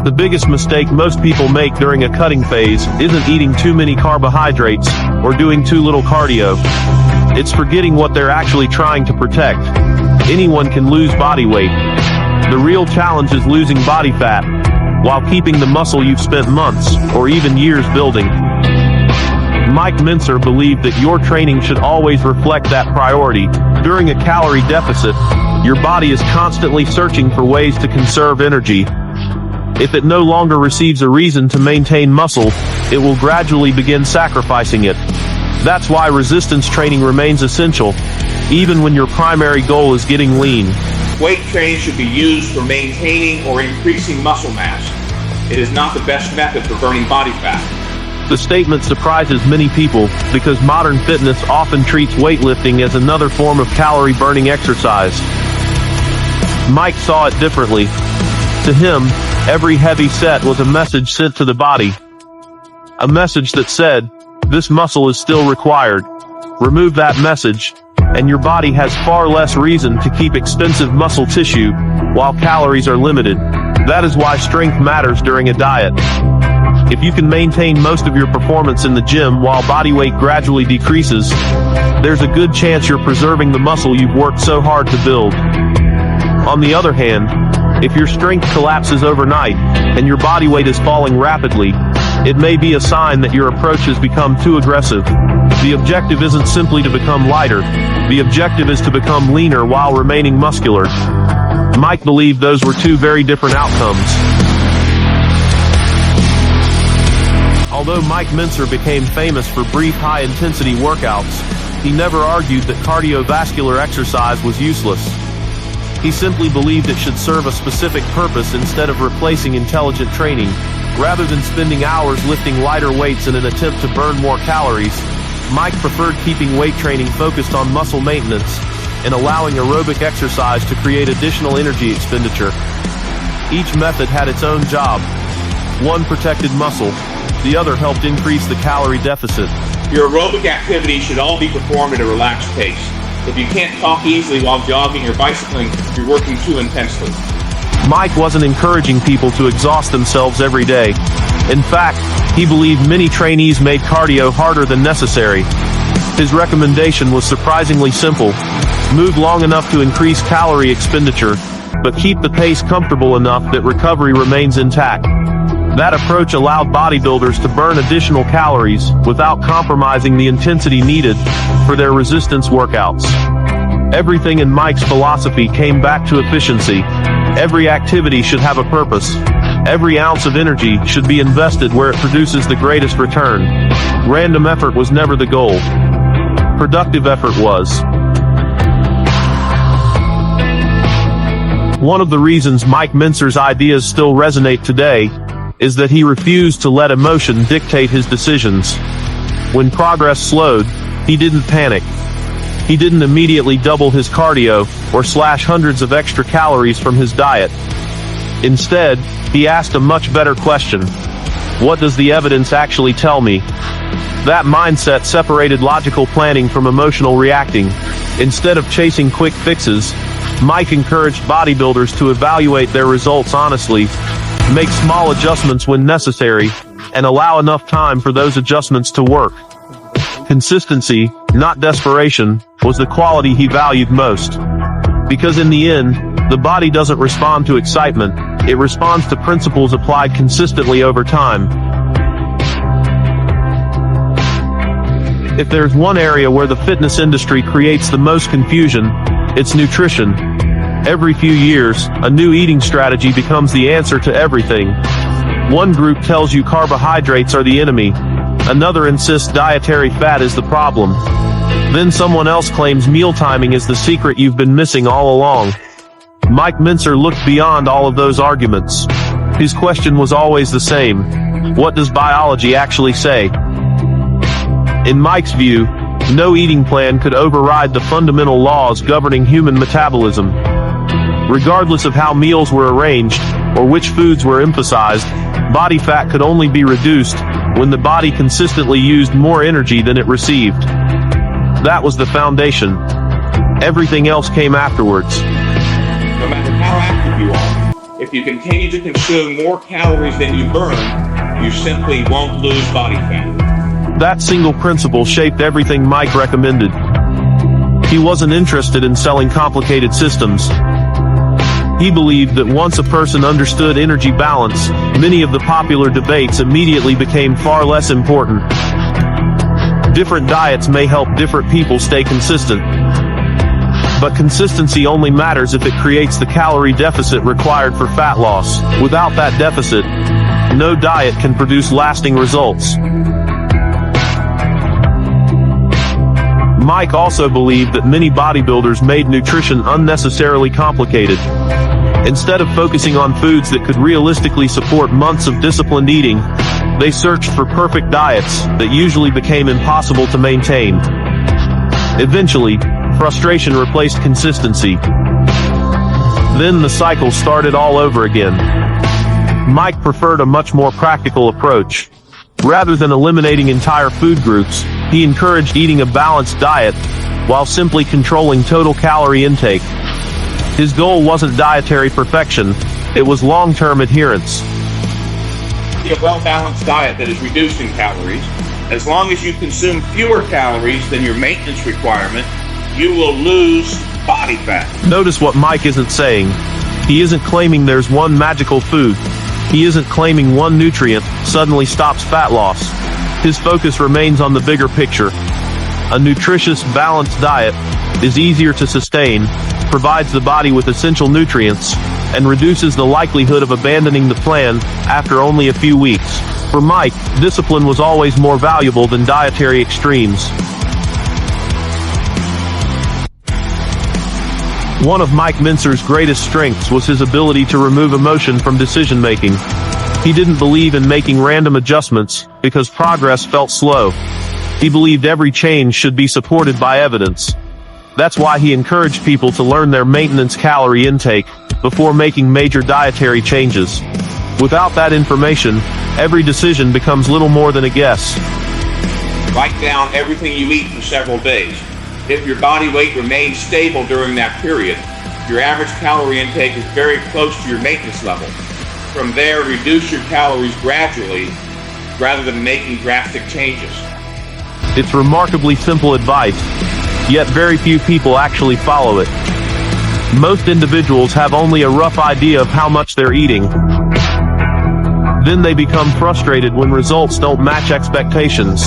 The biggest mistake most people make during a cutting phase isn't eating too many carbohydrates or doing too little cardio. It's forgetting what they're actually trying to protect. Anyone can lose body weight. The real challenge is losing body fat, while keeping the muscle you've spent months, or even years building. Mike Mentzer believed that your training should always reflect that priority. During a calorie deficit, your body is constantly searching for ways to conserve energy. If it no longer receives a reason to maintain muscle, it will gradually begin sacrificing it. That's why resistance training remains essential, even when your primary goal is getting lean. Weight training should be used for maintaining or increasing muscle mass. It is not the best method for burning body fat. The statement surprises many people because modern fitness often treats weightlifting as another form of calorie-burning exercise. Mike saw it differently. To him, every heavy set was a message sent to the body. A message that said, this muscle is still required. Remove that message, and your body has far less reason to keep expensive muscle tissue, while calories are limited. That is why strength matters during a diet. If you can maintain most of your performance in the gym while body weight gradually decreases, there's a good chance you're preserving the muscle you've worked so hard to build. On the other hand, if your strength collapses overnight, and your body weight is falling rapidly, it may be a sign that your approach has become too aggressive. The objective isn't simply to become lighter. The objective is to become leaner while remaining muscular. Mike believed those were two very different outcomes. Although Mike Mentzer became famous for brief high-intensity workouts, he never argued that cardiovascular exercise was useless. He simply believed it should serve a specific purpose instead of replacing intelligent training. Rather than spending hours lifting lighter weights in an attempt to burn more calories, Mike preferred keeping weight training focused on muscle maintenance and allowing aerobic exercise to create additional energy expenditure. Each method had its own job. One protected muscle, the other helped increase the calorie deficit. Your aerobic activities should all be performed at a relaxed pace. If you can't talk easily while jogging or bicycling, you're working too intensely. Mike wasn't encouraging people to exhaust themselves every day. In fact, he believed many trainees made cardio harder than necessary. His recommendation was surprisingly simple. Move long enough to increase calorie expenditure, but keep the pace comfortable enough that recovery remains intact. That approach allowed bodybuilders to burn additional calories without compromising the intensity needed for their resistance workouts. Everything in Mike's philosophy came back to efficiency. Every activity should have a purpose. Every ounce of energy should be invested where it produces the greatest return. Random effort was never the goal. Productive effort was. One of the reasons Mike Mentzer's ideas still resonate today is that he refused to let emotion dictate his decisions. When progress slowed, he didn't panic. He didn't immediately double his cardio or slash hundreds of extra calories from his diet. Instead, he asked a much better question. What does the evidence actually tell me? That mindset separated logical planning from emotional reacting. Instead of chasing quick fixes, Mike encouraged bodybuilders to evaluate their results honestly, make small adjustments when necessary, and allow enough time for those adjustments to work. Consistency, not desperation, was the quality he valued most. Because in the end, the body doesn't respond to excitement, it responds to principles applied consistently over time. If there's one area where the fitness industry creates the most confusion, it's nutrition. Every few years, a new eating strategy becomes the answer to everything. One group tells you carbohydrates are the enemy. Another insists dietary fat is the problem. Then someone else claims meal timing is the secret you've been missing all along. Mike Mentzer looked beyond all of those arguments. His question was always the same. What does biology actually say? In Mike's view, no eating plan could override the fundamental laws governing human metabolism. Regardless of how meals were arranged, or which foods were emphasized, body fat could only be reduced when the body consistently used more energy than it received. That was the foundation. Everything else came afterwards. No matter how active you are, If you continue to consume more calories than you burn, you simply won't lose body fat. That single principle shaped everything Mike recommended. He wasn't interested in selling complicated systems. He believed that once a person understood energy balance, many of the popular debates immediately became far less important. Different diets may help different people stay consistent. But consistency only matters if it creates the calorie deficit required for fat loss. Without that deficit, no diet can produce lasting results. Mike also believed that many bodybuilders made nutrition unnecessarily complicated. Instead of focusing on foods that could realistically support months of disciplined eating, they searched for perfect diets that usually became impossible to maintain. Eventually, frustration replaced consistency. Then the cycle started all over again. Mike preferred a much more practical approach. Rather than eliminating entire food groups, he encouraged eating a balanced diet, while simply controlling total calorie intake. His goal wasn't dietary perfection, it was long-term adherence. A well-balanced diet that is reduced in calories, as long as you consume fewer calories than your maintenance requirement, you will lose body fat. Notice what Mike isn't saying. He isn't claiming there's one magical food. He isn't claiming one nutrient suddenly stops fat loss. His focus remains on the bigger picture. A nutritious, balanced diet is easier to sustain, provides the body with essential nutrients, and reduces the likelihood of abandoning the plan after only a few weeks. For Mike, discipline was always more valuable than dietary extremes. One of Mike Mentzer's greatest strengths was his ability to remove emotion from decision-making. He didn't believe in making random adjustments, because progress felt slow. He believed every change should be supported by evidence. That's why he encouraged people to learn their maintenance calorie intake before making major dietary changes. Without that information, every decision becomes little more than a guess. Write down everything you eat for several days. If your body weight remains stable during that period, your average calorie intake is very close to your maintenance level. From there, reduce your calories gradually, rather than making drastic changes. It's remarkably simple advice, yet very few people actually follow it. Most individuals have only a rough idea of how much they're eating. Then they become frustrated when results don't match expectations.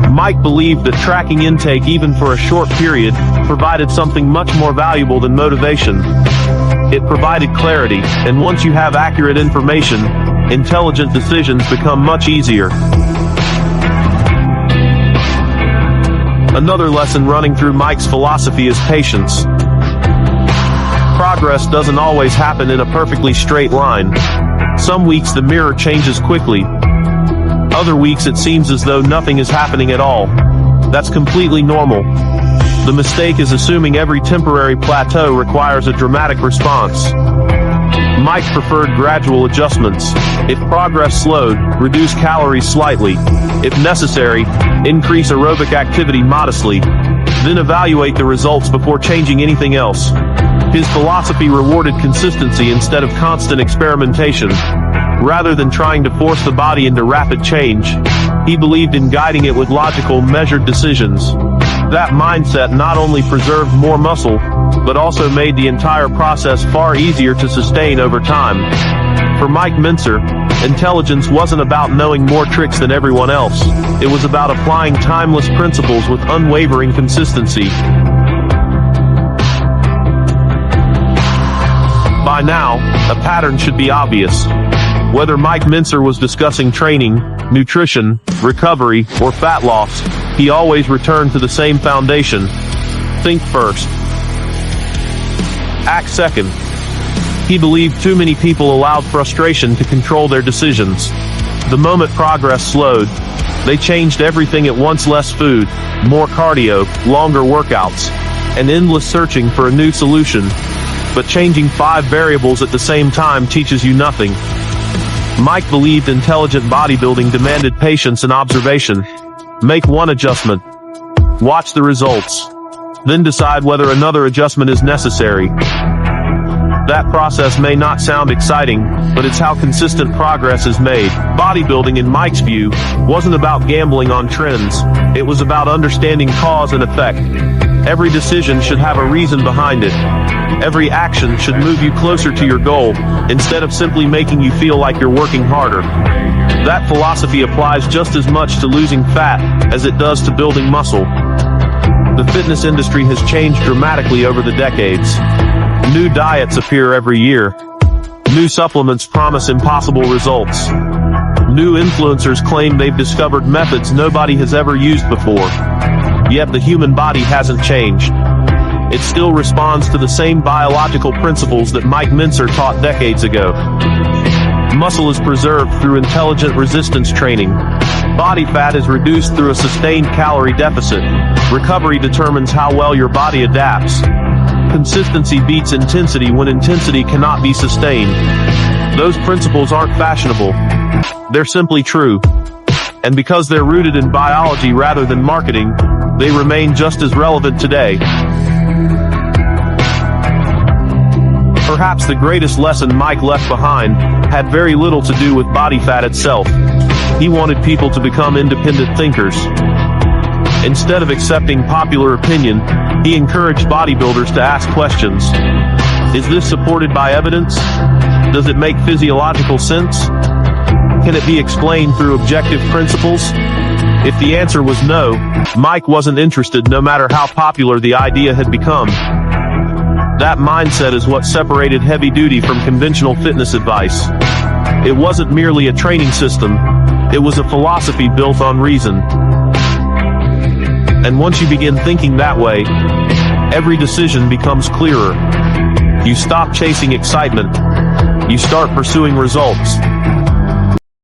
Mike believed that tracking intake even for a short period provided something much more valuable than motivation. It provided clarity, and once you have accurate information, intelligent decisions become much easier. Another lesson running through Mike's philosophy is patience. Progress doesn't always happen in a perfectly straight line. Some weeks the mirror changes quickly. Other weeks it seems as though nothing is happening at all. That's completely normal. The mistake is assuming every temporary plateau requires a dramatic response. Mike preferred gradual adjustments. If progress slowed, reduce calories slightly. If necessary, increase aerobic activity modestly. Then evaluate the results before changing anything else. His philosophy rewarded consistency instead of constant experimentation. Rather than trying to force the body into rapid change, he believed in guiding it with logical, measured decisions. That mindset not only preserved more muscle, but also made the entire process far easier to sustain over time. For Mike Mentzer, intelligence wasn't about knowing more tricks than everyone else. It was about applying timeless principles with unwavering consistency. By now, a pattern should be obvious. Whether Mike Mentzer was discussing training, nutrition, recovery, or fat loss, he always returned to the same foundation. Think first. Act second. He believed too many people allowed frustration to control their decisions. The moment progress slowed, they changed everything at once: less food, more cardio, longer workouts, and endless searching for a new solution. But changing 5 variables at the same time teaches you nothing. Mike believed intelligent bodybuilding demanded patience and observation. Make one adjustment. Watch the results. Then decide whether another adjustment is necessary. That process may not sound exciting, but it's how consistent progress is made. Bodybuilding, in Mike's view, wasn't about gambling on trends. It was about understanding cause and effect. Every decision should have a reason behind it. Every action should move you closer to your goal, instead of simply making you feel like you're working harder. That philosophy applies just as much to losing fat as it does to building muscle. The fitness industry has changed dramatically over the decades. New diets appear every year. New supplements promise impossible results. New influencers claim they've discovered methods nobody has ever used before. Yet the human body hasn't changed. It still responds to the same biological principles that Mike Mentzer taught decades ago. Muscle is preserved through intelligent resistance training. Body fat is reduced through a sustained calorie deficit. Recovery determines how well your body adapts. Consistency beats intensity when intensity cannot be sustained. Those principles aren't fashionable. They're simply true. And because they're rooted in biology rather than marketing, they remain just as relevant today. Perhaps the greatest lesson Mike left behind had very little to do with body fat itself. He wanted people to become independent thinkers. Instead of accepting popular opinion, he encouraged bodybuilders to ask questions. Is this supported by evidence? Does it make physiological sense? Can it be explained through objective principles? If the answer was no, Mike wasn't interested, no matter how popular the idea had become. That mindset is what separated heavy duty from conventional fitness advice. It wasn't merely a training system, it was a philosophy built on reason. And once you begin thinking that way, every decision becomes clearer. You stop chasing excitement. You start pursuing results.